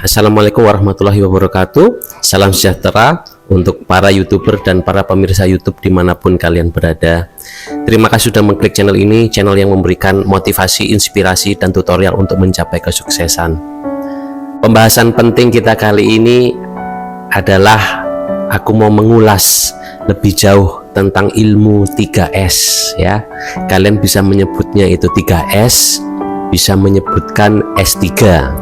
Assalamualaikum warahmatullahi wabarakatuh. Salam sejahtera untuk para YouTuber dan para pemirsa YouTube dimanapun kalian berada. Terima kasih sudah mengklik channel ini, channel yang memberikan motivasi, inspirasi, dan tutorial untuk mencapai kesuksesan. Pembahasan penting kita kali ini adalah aku mau mengulas lebih jauh tentang ilmu 3S ya. Kalian bisa menyebutnya itu 3S, bisa menyebutkan S3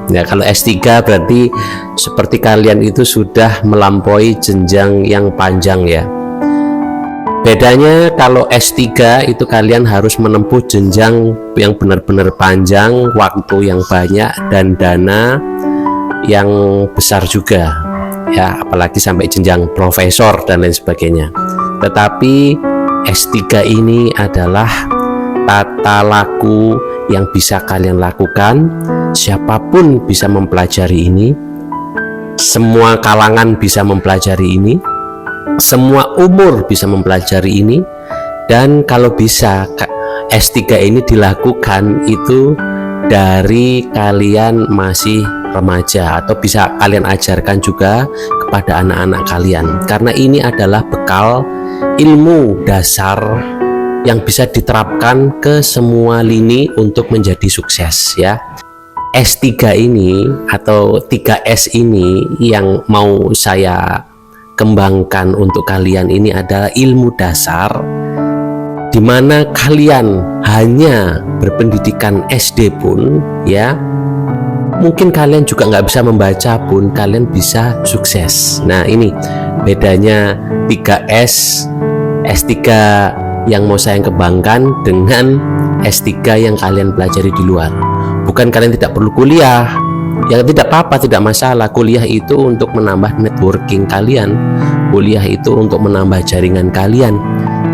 ya. Kalau S3 berarti seperti kalian itu sudah melampaui jenjang yang panjang ya. Bedanya kalau S3 itu kalian harus menempuh jenjang yang benar-benar panjang, waktu yang banyak, dan dana yang besar juga ya, apalagi sampai jenjang profesor dan lain sebagainya. Tetapi S3 ini adalah tata laku yang bisa kalian lakukan. Siapapun bisa mempelajari ini, semua kalangan bisa mempelajari ini, semua umur bisa mempelajari ini. Dan kalau bisa S3 ini dilakukan itu dari kalian masih remaja, atau bisa kalian ajarkan juga kepada anak-anak kalian, karena ini adalah bekal ilmu dasar yang bisa diterapkan ke semua lini untuk menjadi sukses ya. S3 ini atau 3S ini yang mau saya kembangkan untuk kalian ini adalah ilmu dasar, di mana kalian hanya berpendidikan SD pun ya, mungkin kalian juga nggak bisa membaca pun kalian bisa sukses. Nah, ini bedanya 3S, S3 yang mau saya kembangkan dengan S3 yang kalian pelajari di luar. Bukan kalian tidak perlu kuliah, ya tidak apa-apa, tidak masalah. Kuliah itu untuk menambah networking kalian, kuliah itu untuk menambah jaringan kalian.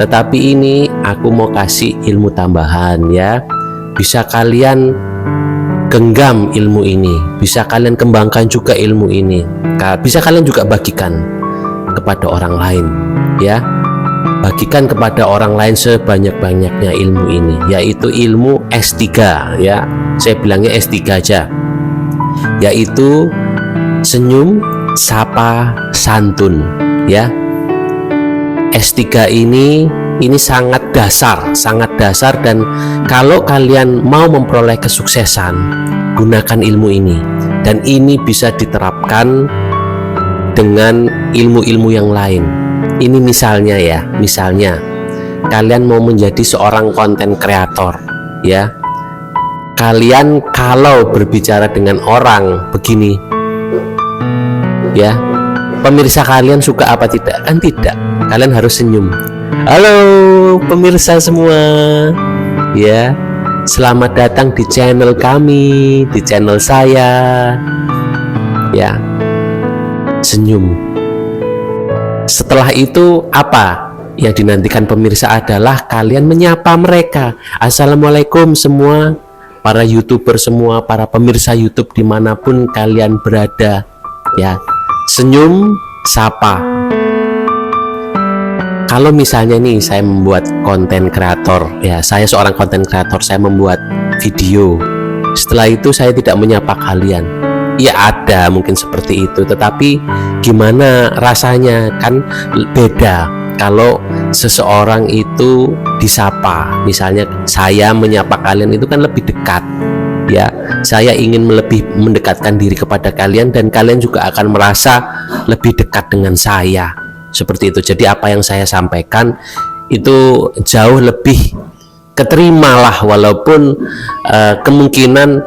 Tetapi ini aku mau kasih ilmu tambahan ya. Bisa kalian genggam ilmu ini, bisa kalian kembangkan juga ilmu ini, bisa kalian juga bagikan kepada orang lain ya. Bagikan kepada orang lain sebanyak-banyaknya ilmu ini, yaitu ilmu S3 ya. Saya bilangnya S3 aja, yaitu senyum, sapa, santun ya. S3 ini sangat dasar, dan kalau kalian mau memperoleh kesuksesan, gunakan ilmu ini, dan ini bisa diterapkan dengan ilmu-ilmu yang lain. Ini misalnya ya, misalnya kalian mau menjadi seorang konten kreator ya. Kalian kalau berbicara dengan orang begini ya, pemirsa kalian suka apa tidak? Kan tidak, kalian harus senyum. Halo pemirsa semua ya, selamat datang di channel kami, di channel saya ya. Senyum. Setelah itu apa yang dinantikan pemirsa adalah kalian menyapa mereka. Assalamualaikum semua para YouTuber semua, para pemirsa YouTube dimanapun kalian berada ya. Senyum, sapa. Kalau misalnya nih saya membuat konten kreator ya, saya seorang konten kreator, saya membuat video, setelah itu saya tidak menyapa kalian, ya ada mungkin seperti itu, tetapi gimana rasanya kan beda kalau seseorang itu disapa. Misalnya saya menyapa kalian itu kan lebih dekat ya, saya ingin lebih mendekatkan diri kepada kalian, dan kalian juga akan merasa lebih dekat dengan saya, seperti itu. Jadi apa yang saya sampaikan itu jauh lebih keterimalah, walaupun kemungkinan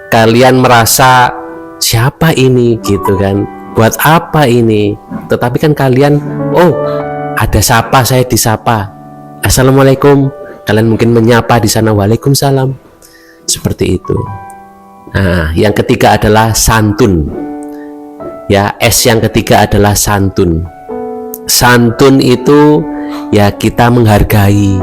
kalian merasa siapa ini gitu kan, buat apa ini, tetapi kan kalian, oh ada sapa, saya disapa, assalamualaikum, kalian mungkin menyapa di sana, waalaikumsalam, seperti itu. Nah, yang ketiga adalah santun ya. S yang ketiga adalah santun. Santun itu ya kita menghargai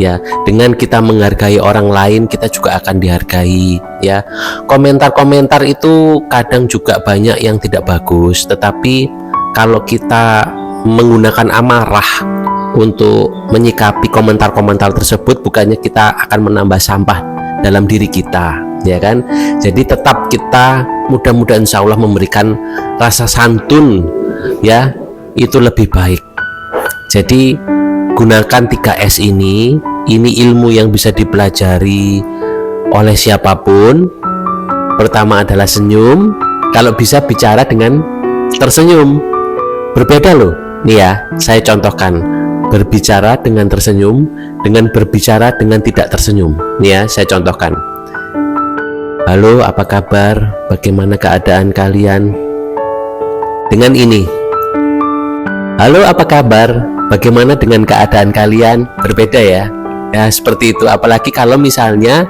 ya. Dengan kita menghargai orang lain, kita juga akan dihargai ya. Komentar-komentar itu kadang juga banyak yang tidak bagus, tetapi kalau kita menggunakan amarah untuk menyikapi komentar-komentar tersebut, bukannya kita akan menambah sampah dalam diri kita, ya kan? Jadi tetap kita mudah-mudahan insya Allah memberikan rasa santun, ya, itu lebih baik. Jadi gunakan 3S ini ilmu yang bisa dipelajari oleh siapapun. Pertama adalah senyum, kalau bisa bicara dengan tersenyum. Berbeda loh, nih ya, saya contohkan berbicara dengan tersenyum dengan berbicara dengan tidak tersenyum. Nih ya, saya contohkan. Halo, apa kabar? Bagaimana keadaan kalian? Dengan ini. Halo, apa kabar? Bagaimana dengan keadaan kalian? Berbeda ya. Ya, seperti itu. Apalagi kalau misalnya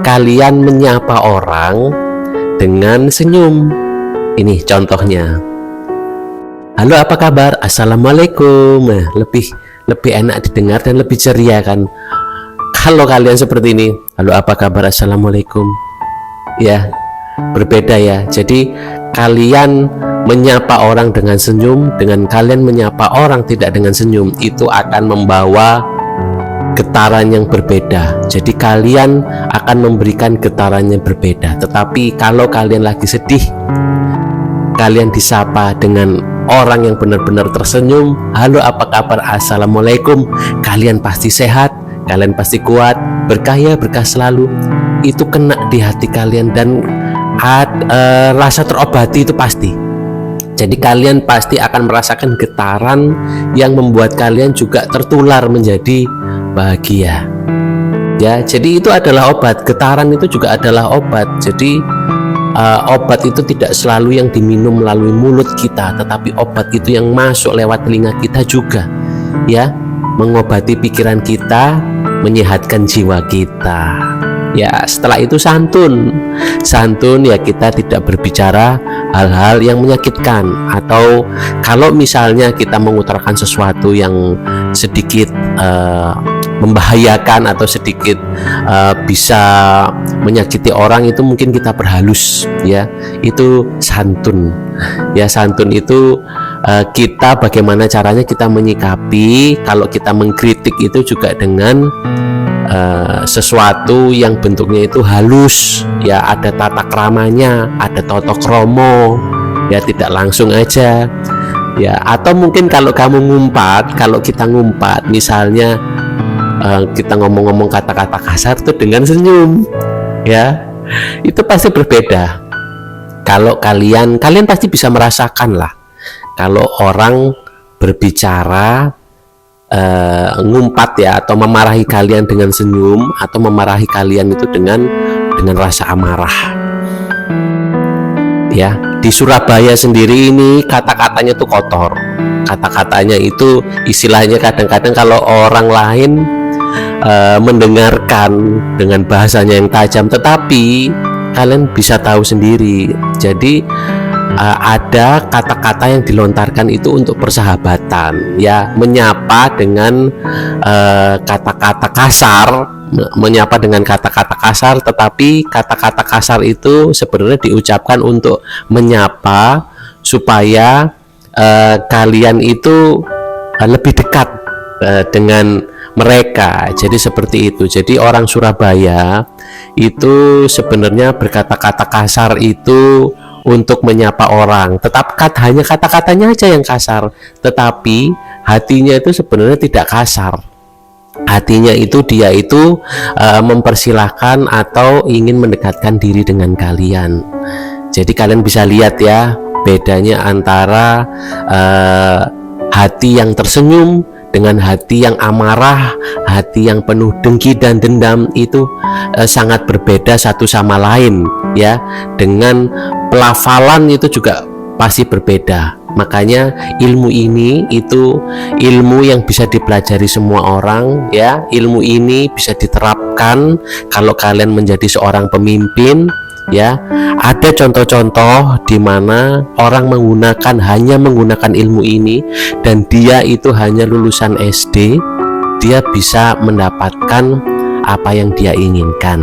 kalian menyapa orang dengan senyum. Ini contohnya. Halo, apa kabar? Assalamualaikum. Nah, lebih enak didengar dan lebih ceria kan. Kalau kalian seperti ini, halo, apa kabar? Assalamualaikum. Ya, berbeda ya. Jadi kalian menyapa orang dengan senyum dengan kalian menyapa orang tidak dengan senyum, itu akan membawa getaran yang berbeda. Jadi kalian akan memberikan getaran yang berbeda. Tetapi kalau kalian lagi sedih, kalian disapa dengan orang yang benar-benar tersenyum, halo, apa kabar? Assalamualaikum. Kalian pasti sehat, kalian pasti kuat, berkah ya, berkah selalu. Itu kena di hati kalian dan rasa terobati itu pasti. Jadi kalian pasti akan merasakan getaran yang membuat kalian juga tertular menjadi bahagia. Ya, jadi itu adalah obat. Getaran itu juga adalah obat. Jadi obat itu tidak selalu yang diminum melalui mulut kita, tetapi obat itu yang masuk lewat telinga kita juga, ya, mengobati pikiran kita, menyehatkan jiwa kita. Ya, setelah itu santun ya, kita tidak berbicara hal-hal yang menyakitkan, atau kalau misalnya kita mengutarakan sesuatu yang sedikit membahayakan atau sedikit bisa menyakiti orang, itu mungkin kita perhalus, ya, itu santun. Ya, santun itu kita bagaimana caranya kita menyikapi. Kalau kita mengkritik itu juga dengan sesuatu yang bentuknya itu halus, ya, ada tata kramanya, ada toto kromo, ya, tidak langsung aja, ya. Atau mungkin kalau kamu ngumpat, kalau kita ngumpat misalnya kita ngomong-ngomong kata-kata kasar itu dengan senyum, ya, itu pasti berbeda. Kalau kalian pasti bisa merasakan lah, kalau orang berbicara ngumpat ya, atau memarahi kalian dengan senyum, atau memarahi kalian itu dengan rasa amarah. Ya, di Surabaya sendiri ini kata-katanya tuh kotor. Kata-katanya itu istilahnya kadang-kadang kalau orang lain mendengarkan dengan bahasanya yang tajam, tetapi kalian bisa tahu sendiri. Jadi ada kata-kata yang dilontarkan itu untuk persahabatan, ya, menyapa dengan kata-kata kasar, menyapa dengan kata-kata kasar, tetapi kata-kata kasar itu sebenarnya diucapkan untuk menyapa supaya kalian itu lebih dekat dengan mereka. Jadi seperti itu. Jadi orang Surabaya itu sebenarnya berkata-kata kasar itu untuk menyapa orang, hanya kata-katanya aja yang kasar, tetapi hatinya itu sebenarnya tidak kasar. Hatinya itu dia itu mempersilahkan atau ingin mendekatkan diri dengan kalian. Jadi kalian bisa lihat ya, bedanya antara hati yang tersenyum dengan hati yang amarah, hati yang penuh dengki dan dendam, itu sangat berbeda satu sama lain, ya. Dengan pelafalan itu juga pasti berbeda. Makanya ilmu ini itu ilmu yang bisa dipelajari semua orang, ya. Ilmu ini bisa diterapkan kalau kalian menjadi seorang pemimpin, ya. Ada contoh-contoh di mana orang hanya menggunakan ilmu ini, dan dia itu hanya lulusan SD, dia bisa mendapatkan apa yang dia inginkan.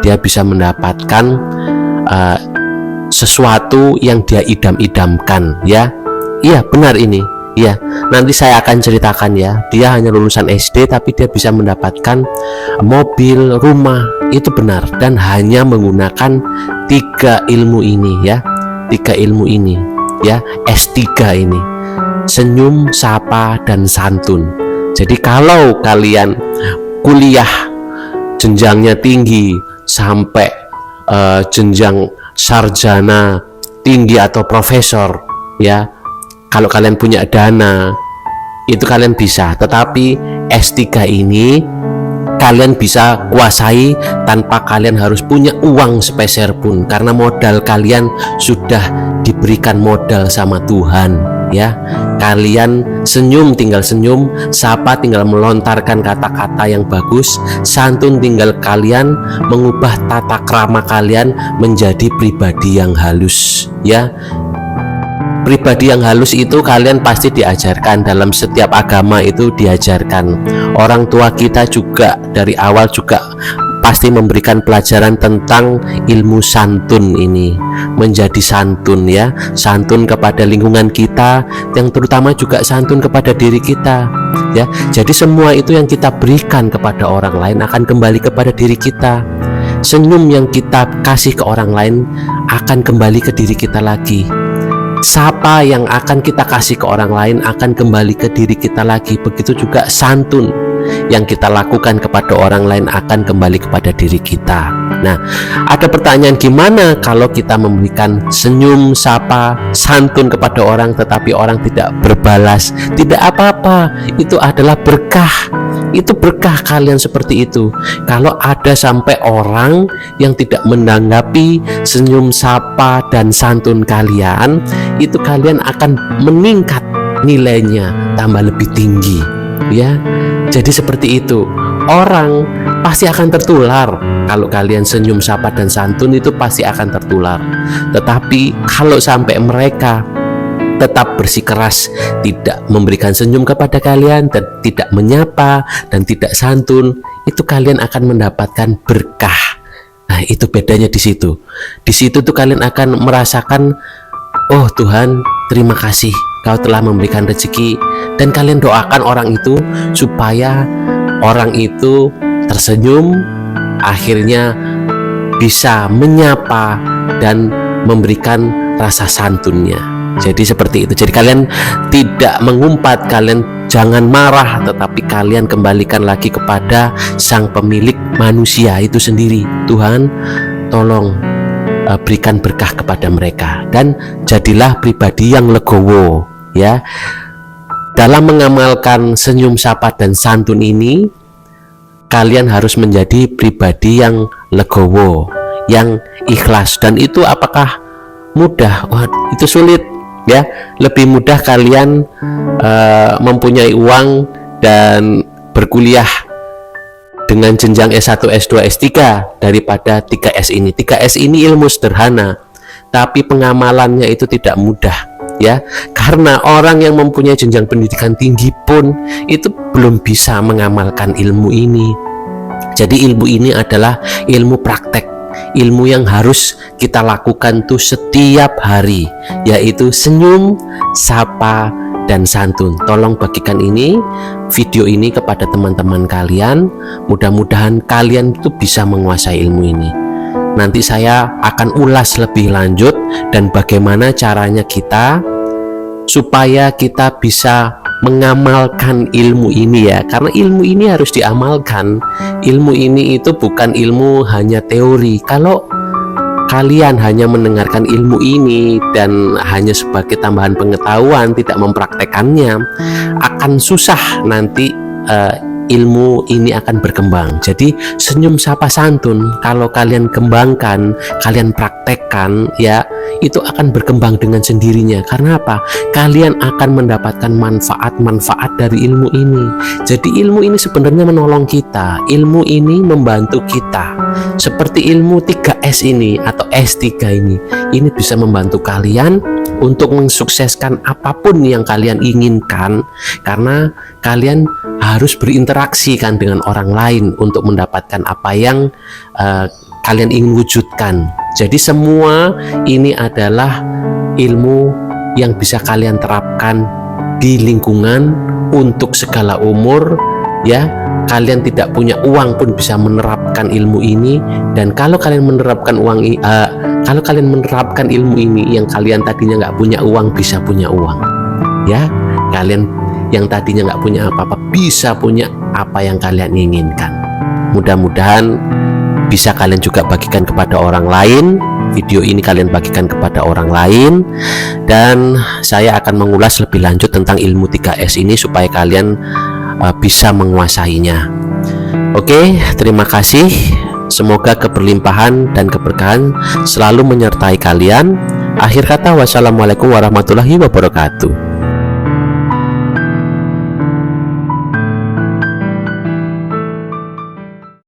Dia bisa mendapatkan sesuatu yang dia idam-idamkan, ya. Iya, benar ini. Ya, nanti saya akan ceritakan ya. Dia hanya lulusan SD tapi dia bisa mendapatkan mobil, rumah. Itu benar, dan hanya menggunakan 3 ilmu ini ya. 3 ilmu ini ya, S3 ini. Senyum, sapa, dan santun. Jadi kalau kalian kuliah jenjangnya tinggi sampai jenjang sarjana tinggi atau profesor ya, kalau kalian punya dana itu kalian bisa, tetapi S3 ini kalian bisa kuasai tanpa kalian harus punya uang sepeser pun, karena modal kalian sudah diberikan modal sama Tuhan ya. Kalian senyum tinggal senyum, sapa tinggal melontarkan kata-kata yang bagus, santun tinggal kalian mengubah tata krama kalian menjadi pribadi yang halus ya. Pribadi yang halus itu kalian pasti diajarkan, dalam setiap agama itu diajarkan. Orang tua kita juga dari awal juga pasti memberikan pelajaran tentang ilmu santun ini, menjadi santun ya, santun kepada lingkungan kita, yang terutama juga santun kepada diri kita ya. Jadi semua itu yang kita berikan kepada orang lain akan kembali kepada diri kita. Senyum yang kita kasih ke orang lain akan kembali ke diri kita lagi. Sapa yang akan kita kasih ke orang lain akan kembali ke diri kita lagi. Begitu juga santun yang kita lakukan kepada orang lain akan kembali kepada diri kita. Nah, ada pertanyaan, gimana kalau kita memberikan senyum, sapa, santun kepada orang tetapi orang tidak berbalas? Tidak apa-apa, itu adalah berkah. Itu berkah kalian seperti itu. Kalau ada sampai orang yang tidak menanggapi senyum, sapa, dan santun kalian, itu kalian akan meningkat nilainya, tambah lebih tinggi ya. Jadi seperti itu, orang pasti akan tertular. Kalau kalian senyum, sapa, dan santun itu pasti akan tertular. Tetapi kalau sampai mereka tetap bersikeras tidak memberikan senyum kepada kalian dan tidak menyapa dan tidak santun, itu kalian akan mendapatkan berkah. Nah, itu bedanya di situ. Di situ tuh kalian akan merasakan, oh Tuhan, terima kasih Kau telah memberikan rezeki, dan kalian doakan orang itu supaya orang itu tersenyum, akhirnya bisa menyapa dan memberikan rasa santunnya. Jadi seperti itu. Jadi kalian tidak mengumpat, kalian jangan marah, tetapi kalian kembalikan lagi kepada sang pemilik manusia itu sendiri. Tuhan, tolong berikan berkah kepada mereka, dan jadilah pribadi yang legowo ya. Dalam mengamalkan senyum, sapa, dan santun ini, kalian harus menjadi pribadi yang legowo, yang ikhlas. Dan itu apakah mudah? Wah, itu sulit ya. Lebih mudah kalian mempunyai uang dan berkuliah dengan jenjang S1, S2, S3 daripada 3S ini. 3S ini ilmu sederhana, tapi pengamalannya itu tidak mudah ya, karena orang yang mempunyai jenjang pendidikan tinggi pun itu belum bisa mengamalkan ilmu ini. Jadi ilmu ini adalah ilmu praktek, ilmu yang harus kita lakukan tuh setiap hari, yaitu senyum, sapa, dan santun. Tolong bagikan video ini kepada teman-teman kalian. Mudah-mudahan kalian itu bisa menguasai ilmu ini. Nanti saya akan ulas lebih lanjut dan bagaimana caranya kita supaya kita bisa mengamalkan ilmu ini ya, karena ilmu ini harus diamalkan. Ilmu ini itu bukan ilmu hanya teori. Kalau kalian hanya mendengarkan ilmu ini dan hanya sebagai tambahan pengetahuan, tidak mempraktekannya, akan susah nanti ilmu ini akan berkembang. Jadi senyum, sapa, santun kalau kalian kembangkan, kalian praktekkan ya, itu akan berkembang dengan sendirinya. Karena apa? Kalian akan mendapatkan manfaat-manfaat dari ilmu ini. Jadi ilmu ini sebenarnya menolong kita, ilmu ini membantu kita. Seperti ilmu 3S ini atau S3 ini bisa membantu kalian untuk mensukseskan apapun yang kalian inginkan, karena kalian harus berinteraksi kan dengan orang lain untuk mendapatkan apa yang kalian ingin wujudkan. Jadi semua ini adalah ilmu yang bisa kalian terapkan di lingkungan untuk segala umur, ya. Kalian tidak punya uang pun bisa menerapkan ilmu ini, dan kalau kalian menerapkan kalau kalian menerapkan ilmu ini, yang kalian tadinya nggak punya uang bisa punya uang, ya. Kalian yang tadinya nggak punya apa-apa bisa punya apa yang kalian inginkan. Mudah-mudahan bisa kalian juga bagikan kepada orang lain. Video ini kalian bagikan kepada orang lain, dan saya akan mengulas lebih lanjut tentang ilmu 3S ini supaya kalian bisa menguasainya. Oke, terima kasih. Semoga keberlimpahan dan keberkahan selalu menyertai kalian. Akhir kata, wassalamualaikum warahmatullahi wabarakatuh.